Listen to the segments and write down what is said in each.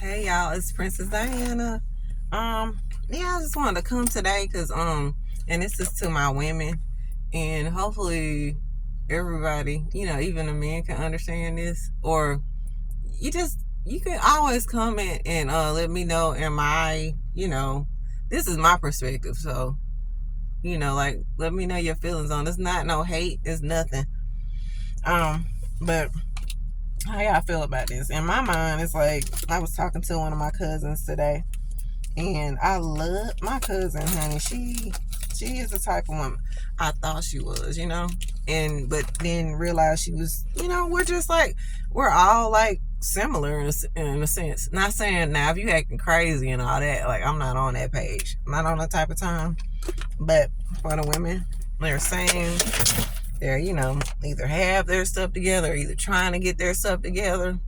Hey y'all, it's Princess Diana. Yeah, I just wanted to come today because and this is to my women, and hopefully everybody, even the men can understand this, or you can always comment and let me know. Am I, this is my perspective, so like let me know your feelings on. It's not no hate, it's nothing. But how y'all feel about this? In my mind, it's like I was talking to one of my cousins today. And I love my cousin, honey. She is the type of woman I thought she was, and but then realized she was, we're all like similar in a sense. Not saying now if you acting crazy and all that, like I'm not on that page. I'm not on that type of time. But for the women, they're saying they're, either have their stuff together, or either trying to get their stuff together.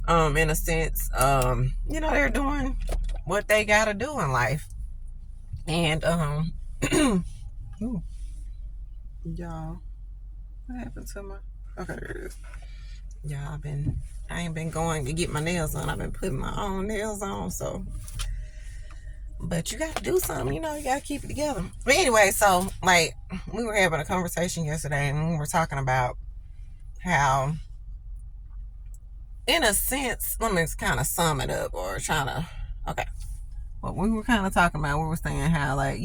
In a sense, they're doing what they gotta do in life. And ooh, y'all, what happened to my okay, there it is. Y'all I ain't been going to get my nails on. I've been putting my own nails on, so but you gotta do something, you gotta keep it together. But anyway, so like we were having a conversation yesterday and we were talking about how in a sense, let me kind of sum it up or trying to okay. What we were kind of talking about, we were saying how, like,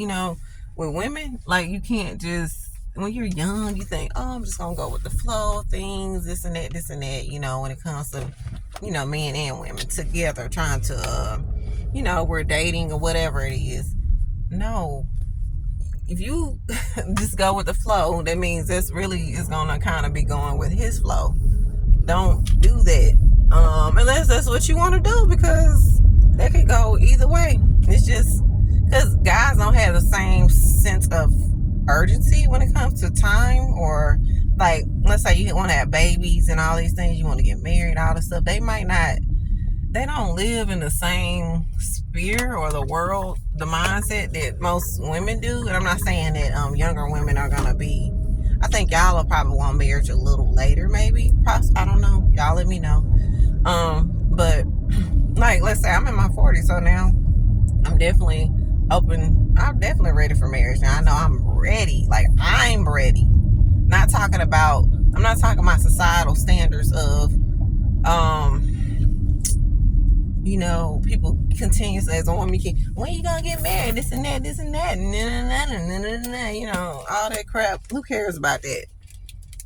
with women, like, you can't just, when you're young, you think, oh, I'm just going to go with the flow of things, this and that, when it comes to, men and women together trying to, we're dating or whatever it is. No. If you just go with the flow, that means this really is going to kind of be going with his flow. Don't do that. Unless that's what you want to do, because that could go either way. It's just because guys don't have the same sense of urgency when it comes to time, or like, let's say you want to have babies and all these things, you want to get married, all this stuff. They don't live in the same sphere or the world, the mindset that most women do. And I'm not saying that younger women are gonna be. I think y'all will probably want marriage a little later, maybe. I don't know. Y'all let me know. But like, let's say I'm in my 40s, so now I'm definitely open. I'm definitely ready for marriage. Now I know I'm ready. Like, I'm ready. I'm not talking about societal standards of, people continuously as a woman, when you gonna get married? This and that, all that crap. Who cares about that?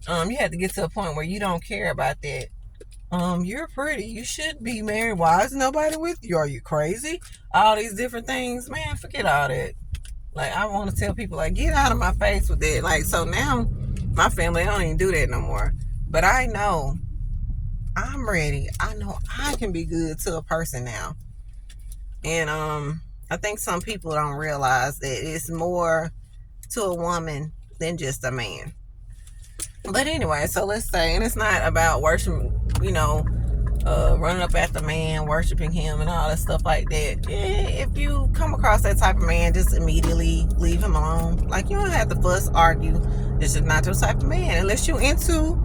You have to get to a point where you don't care about that. You're pretty. You should be married. Why is nobody with you? Are you crazy? All these different things, man. Forget all that. Like, I want to tell people, like, get out of my face with that. Like, so now my family don't even do that no more. But I know I'm ready. I know I can be good to a person now. And I think some people don't realize that it's more to a woman than just a man. But anyway, so let's say, and it's not about worshiping, running up at the man, worshiping him and all that stuff like that. If you come across that type of man, just immediately leave him alone. Like, you don't have to fuss, argue. This is not your type of man. Unless you into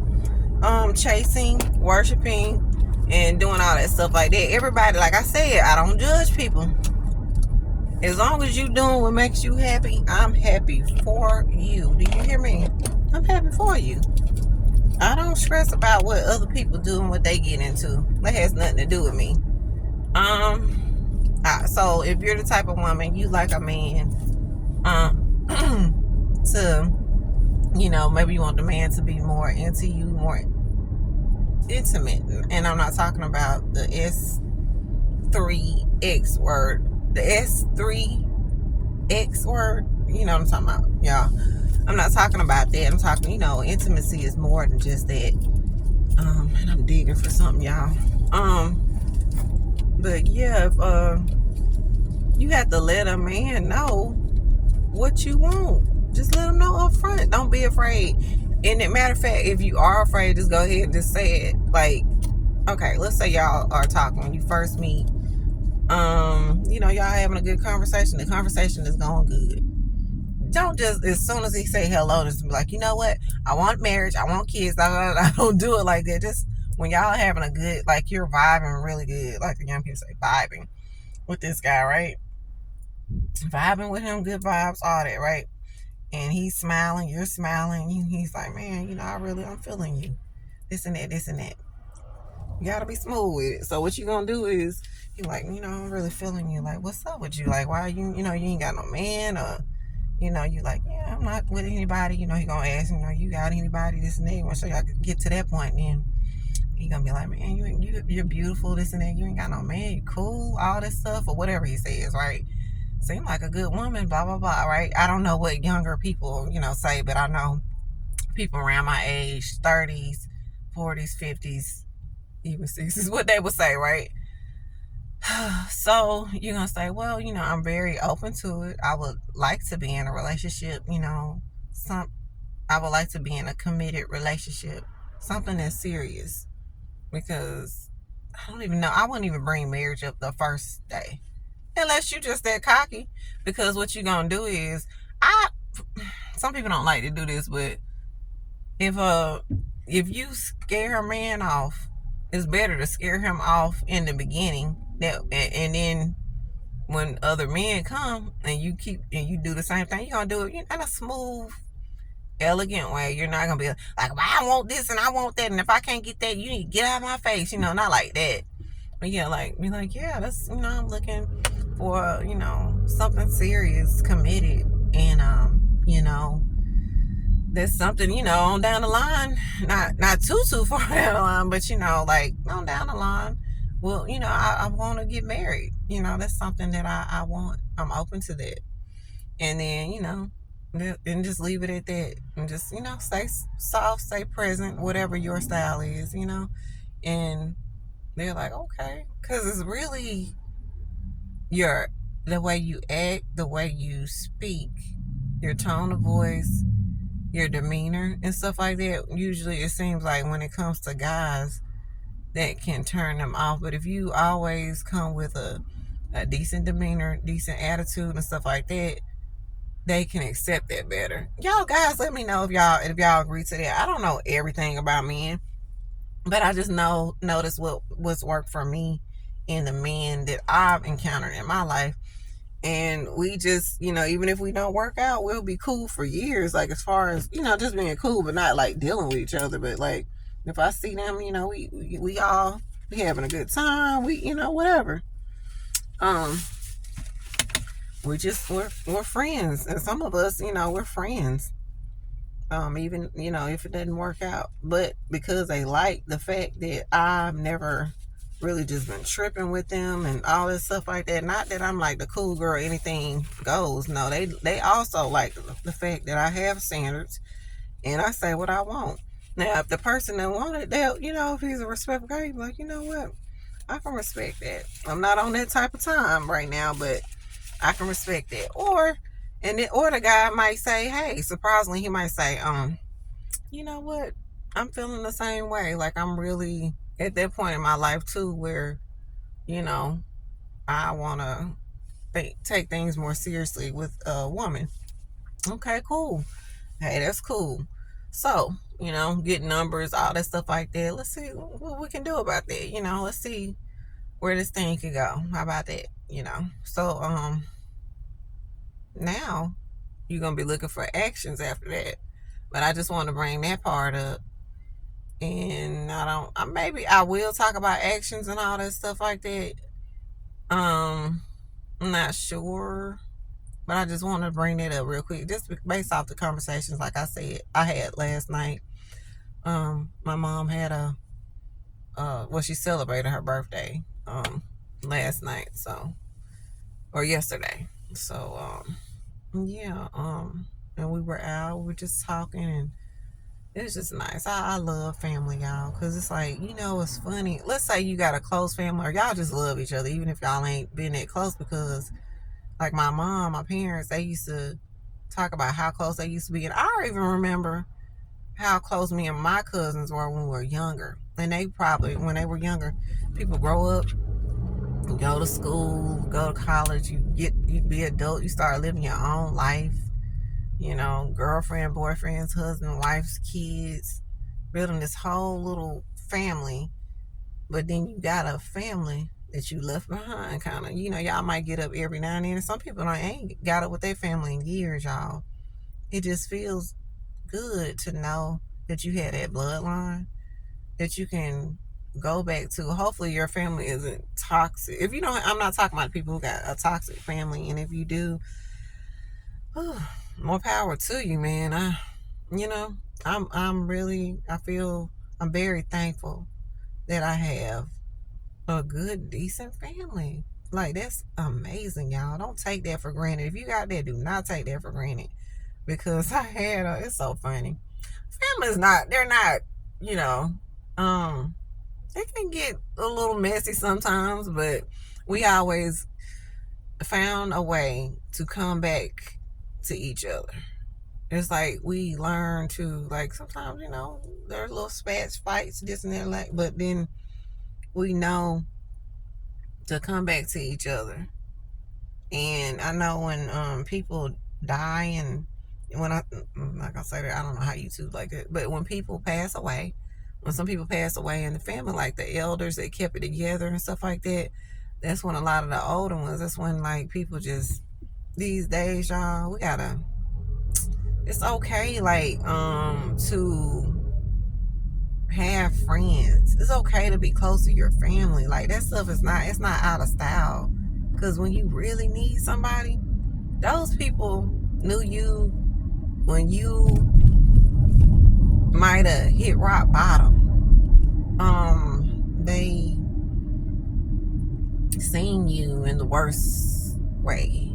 chasing, worshiping, and doing all that stuff like that. Everybody, like I said, I don't judge people. As long as you doing what makes you happy, I'm happy for you. Do you hear me? I'm happy for you. I don't stress about what other people do and what they get into. That has nothing to do with me. So if you're the type of woman, you like a man to, maybe you want the man to be more into you, more intimate. And I'm not talking about the S3X word. The S3X word. You know what I'm talking about, y'all. I'm not talking about that. I'm talking, intimacy is more than just that. And I'm digging for something, y'all. But yeah, if you have to let a man know what you want. Just let him know up front. Don't be afraid. And as a matter of fact, if you are afraid, just go ahead and just say it. Like, okay, let's say y'all are talking when you first meet. Y'all having a good conversation. The conversation is going good. Don't just, as soon as he say hello, just be like, you know what? I want marriage. I want kids. I don't do it like that. Just when y'all having a good, like you're vibing really good, like the young people say, vibing with this guy, right? Vibing with him, good vibes, all that, right? And he's smiling, you're smiling. He's like, man, I'm feeling you. This and that, this and that. You gotta be smooth with it. So what you gonna do is, you like, I'm really feeling you. Like, what's up with you? Like, why you ain't got no man, or you like, yeah, I'm not with anybody. He gonna ask, you got anybody, this and that. So y'all could get to that point, then he gonna be like, man, you're beautiful, this and that. You ain't got no man, you cool, all this stuff, or whatever he says, right? Seem like a good woman, blah, blah, blah, right? I don't know what younger people, say, but I know people around my age, 30s, 40s, 50s, even 60s, what they would say, right? So you're going to say, well, I'm very open to it. I would like to be in a relationship, I would like to be in a committed relationship, something that's serious, because I don't even know. I wouldn't even bring marriage up the first day. Unless you just that cocky, because what you're gonna do is, some people don't like to do this, but if you scare a man off, it's better to scare him off in the beginning, and then when other men come and you do the same thing, you're gonna do it in a smooth, elegant way. You're not gonna be like, well, I want this and I want that, and if I can't get that, you need to get out of my face. Not like that. But yeah, be like, yeah, that's, I'm looking for, something serious, committed, and there's something, on down the line, not too far down the line, but like on down the line. Well, I want to get married. That's something that I want. I'm open to that. And then, and just leave it at that, and just, stay soft, stay present, whatever your style is, and they're like, okay, because it's really the way you act, the way you speak, your tone of voice, your demeanor, and stuff like that. Usually it seems like when it comes to guys, that can turn them off. But if you always come with a decent demeanor, decent attitude, and stuff like that, they can accept that better. Y'all guys, let me know if y'all agree to that. I don't know everything about men, but I just notice what's worked for me and the men that I've encountered in my life. And we just, even if we don't work out, we'll be cool for years. Like, as far as, just being cool, but not like dealing with each other. But like, if I see them, we having a good time. We, whatever. We're friends. And some of us, we're friends. Even, if it doesn't work out. But because they like the fact that I've never really just been tripping with them and all this stuff like that. Not that I'm like the cool girl, anything goes. No, they also like the fact that I have standards and I say what I want. Now, if the person that wanted that, if he's a respectful guy, he'd be like, you know what? I can respect that. I'm not on that type of time right now, but I can respect that. Or the guy might say, hey, surprisingly, he might say, you know what? I'm feeling the same way. Like, I'm really at that point in my life too, where, I want to take things more seriously with a woman. Okay, cool. Hey, that's cool. So, get numbers, all that stuff like that. Let's see what we can do about that. Let's see where this thing could go. How about that? So, now you're going to be looking for actions after that. But I just want to bring that part up. And maybe I will talk about actions and all that stuff like that. I'm not sure, but I just want to bring that up real quick, just based off the conversations, like I said, I had last night. My mom had she celebrated her birthday, last night, or yesterday. So, yeah, and we were out, we were just talking, and it's just nice. I love family, y'all, because it's like, it's funny. Let's say you got a close family, or y'all just love each other, even if y'all ain't been that close, because like my mom, my parents, they used to talk about how close they used to be. And I don't even remember how close me and my cousins were when we were younger. And they probably, when they were younger, people grow up, go to school, go to college, you be adult, you start living your own life. Girlfriend, boyfriends, husband, wives, kids, building this whole little family, but then you got a family that you left behind, kind of. Y'all might get up every now and then. Some people ain't got up with their family in years, y'all. It just feels good to know that you had that bloodline that you can go back to. Hopefully your family isn't toxic. If you don't, I'm not talking about people who got a toxic family, and if you do, more power to you, man. I'm very thankful that I have a good, decent family. Like, that's amazing, y'all. Don't take that for granted. If you got that, do not take that for granted, because it's so funny. Family's they're not, it can get a little messy sometimes, but we always found a way to come back to each other. It's like we learn to, like, sometimes, there's little spats, fights, this and that, like, but then we know to come back to each other. And I know when people die, and when I'm not gonna say that, I don't know how YouTube like it, but when people pass away, when some people pass away in the family, like the elders that kept it together and stuff like that, that's when a lot of the older ones, that's when, like, people just, these days, y'all, it's okay, like, to have friends. It's okay to be close to your family. Like, that stuff it's not out of style. Because when you really need somebody, those people knew you when you might have hit rock bottom. They seen you in the worst way.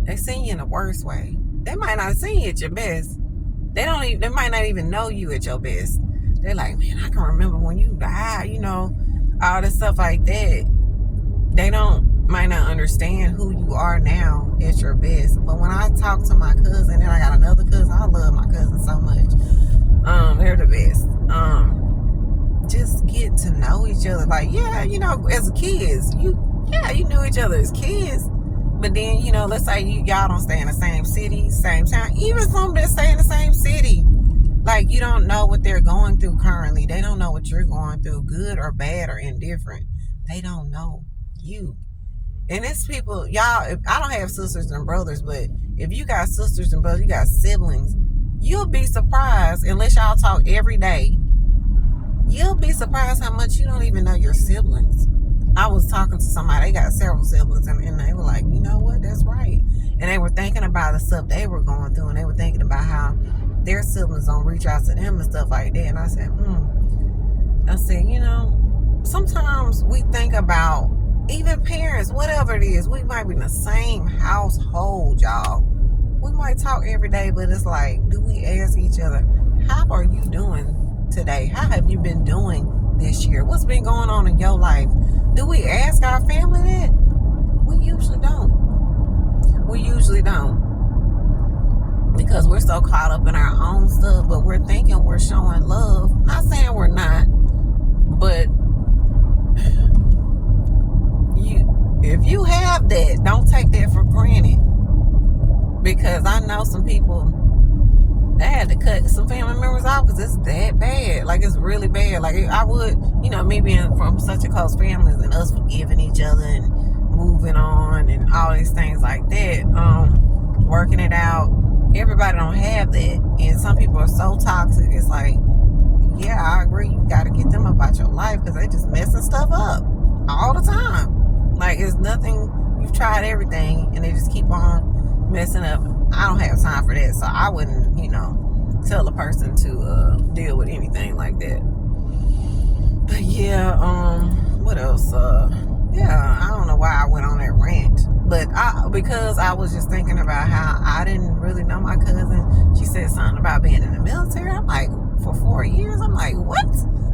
They seen you in the worst way. They might not see you at your best. They might not even know you at your best. They're like, man, I can remember when you died, all this stuff like that. They might not understand who you are now at your best. But when I talk to my cousin, and I got another cousin, I love my cousin so much. They're the best. Just get to know each other. Like, yeah, as kids, you knew each other as kids. But then, let's say y'all don't stay in the same city, same town. Even some that stay in the same city, like, you don't know what they're going through currently. They don't know what you're going through, good or bad or indifferent. They don't know you. And it's people, y'all, I don't have sisters and brothers, but if you got sisters and brothers, you got siblings, you'll be surprised, unless y'all talk every day, you'll be surprised how much you don't even know your siblings. I was talking to somebody, they got several siblings, and they were like, you know what, that's right. And they were thinking about the stuff they were going through, and they were thinking about how their siblings don't reach out to them and stuff like that. And I said, sometimes we think about, even parents, whatever it is, we might be in the same household, y'all. We might talk every day, but it's like, do we ask each other, how are you doing today? How have you been doing this year? What's been going on in your life? Do we ask our family that? We usually don't. Because we're so caught up in our own stuff, but we're thinking we're showing love. Not saying we're not, but if you have that, don't take that for granted. Because I know some people, they had to cut some family members off because it's that bad. Like, it's really bad. Like, I would, me being from such a close family and us forgiving each other and moving on and all these things like that, working it out. Everybody don't have that. And some people are so toxic. It's like, yeah, I agree. You got to get them about your life because they just messing stuff up all the time. Like, it's nothing. You've tried everything and they just keep on messing up. I don't have time for that, so I wouldn't, tell a person to deal with anything like that. But yeah, what else? I don't know why I went on that rant, but because I was just thinking about how I didn't really know my cousin. She said something about being in the military. I'm like, for 4 years? I'm like, what?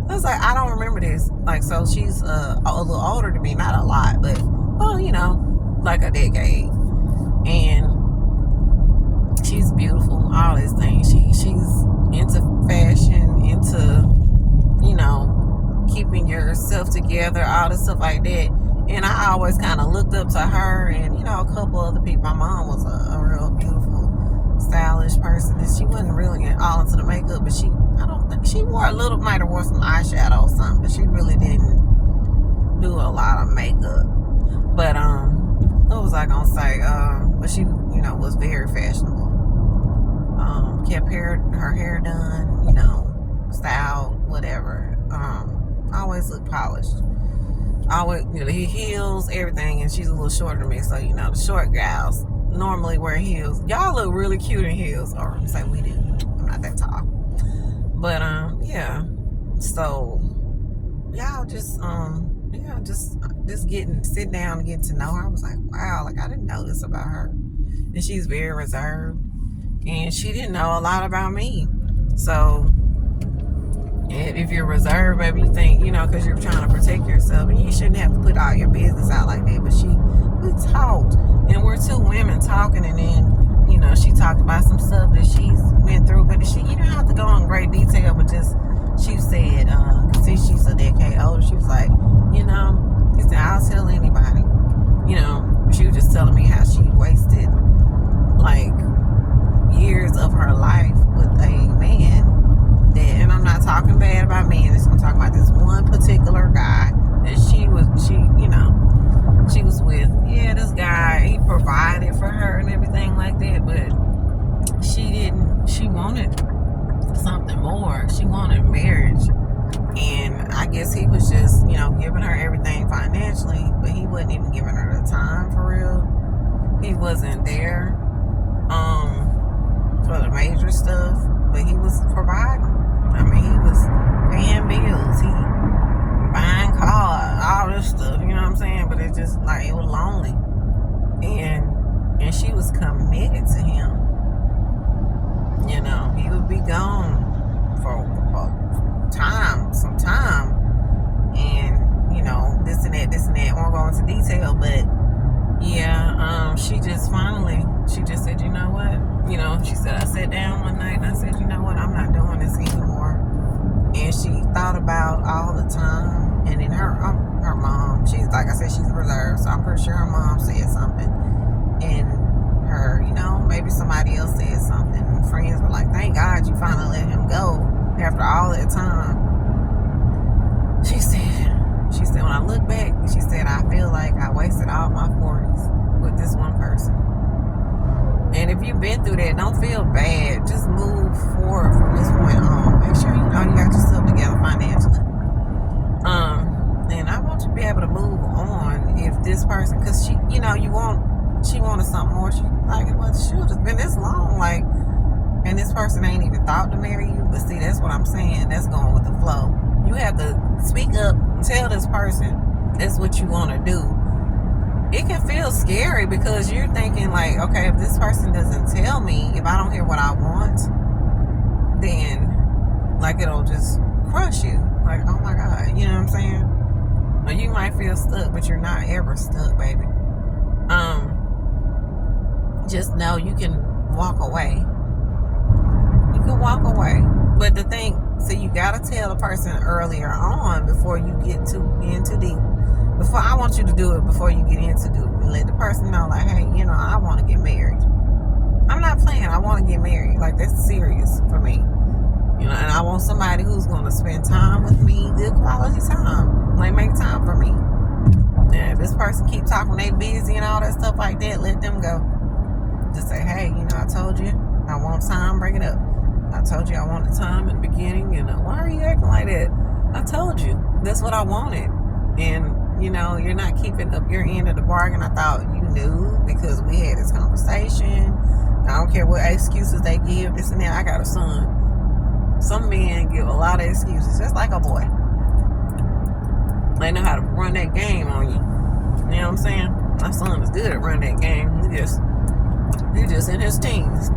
I was like, I don't remember this. Like, so she's a little older than me, not a lot, but like a decade. And she's beautiful, all these things. She's into fashion, into, keeping yourself together, all this stuff like that. And I always kind of looked up to her and, a couple other people. My mom was a real beautiful, stylish person. And she wasn't really all into the makeup, but she I don't think she might have wore some eyeshadow or something, but she really didn't do a lot of makeup. But what was I gonna say? But she, was very fashionable. Kept her hair done, styled, whatever. Always looked polished. Always, heels, everything, and she's a little shorter than me, so the short gals normally wear heels. Y'all look really cute in heels, or say we do. I'm not that tall, but yeah. So y'all just sit down and get to know her. I was like, wow, like I didn't know this about her, and she's very reserved, and she didn't know a lot about me. So if you're reserved, maybe you think, because you're trying to protect yourself, and you shouldn't have to put all your business out like that. But we talked, and we're two women talking, and then, she talked about some stuff that she's been through, but you don't have to go in great detail, but just, she said, because she's a decade older, she was like, she said, I'll tell anybody, she was just telling me how she wasted, like, years of her life with a man. And I'm not talking bad about men. I'm talking about this one particular guy that she was with. Yeah, this guy, he provided for her and everything like that, but she wanted something more. She wanted marriage. And I guess he was just, giving her everything financially, but he wasn't even giving her the time for real. He wasn't there for the major stuff, but he was providing. I mean, he was paying bills, he buying cars, all this stuff, you know what I'm saying? But it's just like, it was lonely. And she was committed to him. He would be gone for some time. And, this and that. I won't go into detail, but yeah, she just said, you know what? She said, I sat down one night and I said, you know what? I'm not doing this anymore. And she thought about all the time. And then her mom, she's, like I said, she's reserved, so I'm pretty sure her mom said something. And her, maybe somebody else said something. And friends were like, thank God you finally let him go after all that time. She said, when I look back, she said, I feel like I wasted all my 40s with this one person. And if you've been through that, don't feel bad. Just move forward from this point on. Make sure you got yourself together financially. And I want you to be able to move on if this person, because she wanted something more. She like, it was, shoot, it's been this long, like, and this person ain't even thought to marry you. But see, that's what I'm saying. That's going with the flow. You have to speak up and tell this person that's what you want to do. It can feel scary because you're thinking like, okay, if this person doesn't tell me, if I don't hear what I want, then like it'll just crush you. Like, oh my God, you know what I'm saying? Or you might feel stuck, but you're not ever stuck, baby. Just know you can walk away. You can walk away. But the thing, so you gotta tell the person earlier on before you get in too deep. Before, I want you to do it before you get into it. And let the person know, like, hey, I want to get married. I'm not playing. I want to get married. Like, that's serious for me. And I want somebody who's going to spend time with me, good quality time. Like, make time for me. And if this person keep talking, they busy and all that stuff like that, let them go. Just say, hey, I told you I want time, bring it up. I told you I wanted time in the beginning. Why are you acting like that? I told you. That's what I wanted. And you're not keeping up your end of the bargain. I thought you knew because we had this conversation. I don't care what excuses they give, this and that. I got a son. Some men give a lot of excuses, just like a boy. They know how to run that game on you. You know what I'm saying? My son is good at running that game. He just in his teens.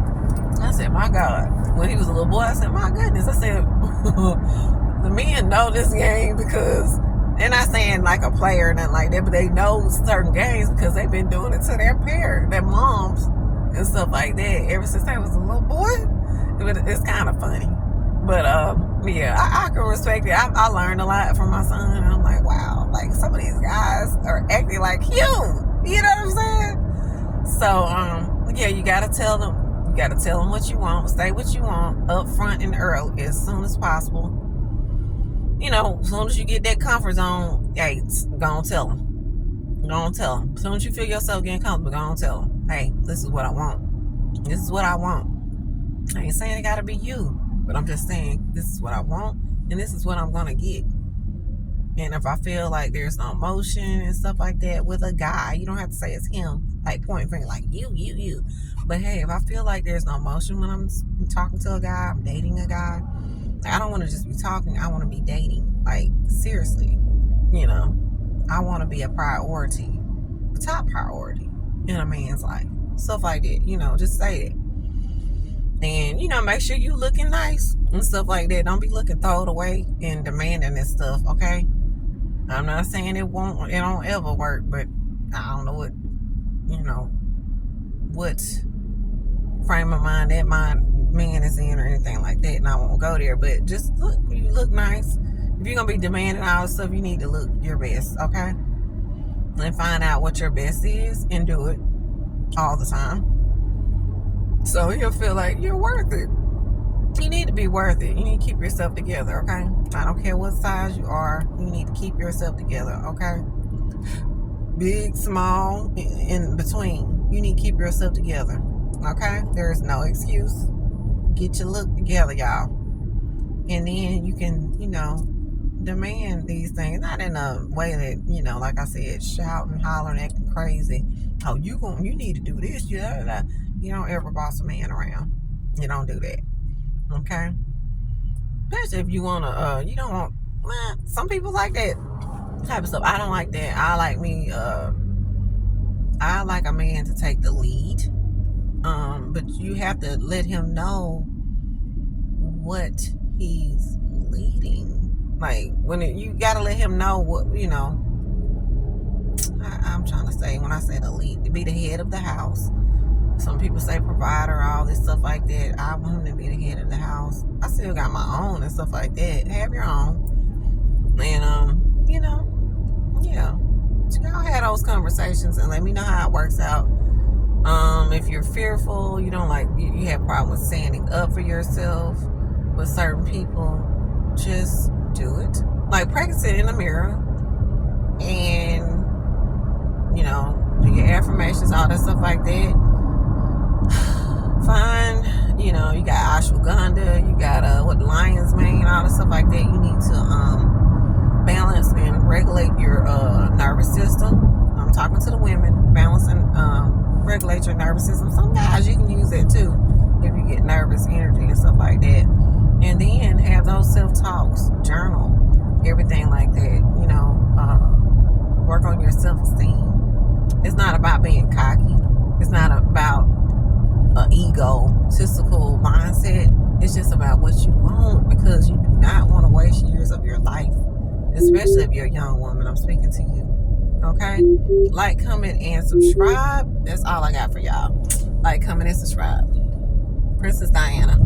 I said, my God. When he was a little boy, I said, my goodness. I said, the men know this game because they're not saying like a player or nothing like that, but they know certain games because they've been doing it to their moms and stuff like that ever since they was a little boy. It's kind of funny. But yeah, I can respect it. I learned a lot from my son, and I'm like, wow, like some of these guys are acting like you. You know what I'm saying? So yeah, you gotta tell them. You got to tell them what you want, say what you want up front and early as soon as possible. You know, as soon as you get that comfort zone, hey, go on tell them. Go on tell them. As soon as you feel yourself getting comfortable, go on tell them. Hey, this is what I want. This is what I want. I ain't saying it got to be you, but I'm just saying this is what I want and this is what I'm going to get. And if I feel like there's no emotion and stuff like that with a guy, you don't have to say it's him, like point finger, like you. But hey, if I feel like there's no emotion when I'm talking to a guy, I'm dating a guy, I don't want to just be talking. I want to be dating. Like, seriously, you know, I want to be a priority, a top priority in a man's life. Stuff like that, you know, just say it. And, you know, make sure you looking nice and stuff like that. Don't be looking throwed away and demanding this stuff, okay? I'm not saying it don't ever work, but I don't know what frame of mind that man is in or anything like that, and I won't go there. But just you look nice. If you're gonna be demanding all this stuff, you need to look your best, okay? And find out what your best is and do it all the time. So you'll feel like you're worth it. You need to be worth it. You need to keep yourself together, okay? I don't care what size you are. You need to keep yourself together, okay? Big, small, in between. You need to keep yourself together, okay? There is no excuse. Get your look together, y'all. And then you can, you know, demand these things. Not in a way that, you know, like I said, shouting, hollering, acting crazy. Oh, you need to do this. You don't ever boss a man around. You don't do that. Okay? Especially if you want to, you don't want, some people like that type of stuff. I don't like that. I like a man to take the lead. But you have to let him know what he's leading. Like, you got to let him know what, you know, I'm trying to say, when I say the lead, to be the head of the house. Some people say provider, all this stuff like that. I want him to be the head of the house. I still got my own and stuff like that. Have your own. And, you know, yeah. Y'all have those conversations and let me know how it works out. If you're fearful, you don't like, you have problems standing up for yourself with certain people, just do it. Like, practice it in the mirror and, you know, do your affirmations, all that stuff like that. Find, you know, you got ashwagandha, you got lion's mane, all that stuff like that. You need to balance and regulate your nervous system. I'm talking to the women. Balance and regulate your nervous system. Some guys, you can use that too if you get nervous energy and stuff like that. And then have those self-talks, journal, everything like that. You know, work on your self-esteem. It's not about being cocky. It's not about an egotistical mindset. It's just about what you want, because you do not want to waste years of your life, especially if you're a young woman. I'm speaking to you. Okay? Like, comment, and subscribe. That's all I got for y'all. Like, comment, and subscribe. Princess Diana.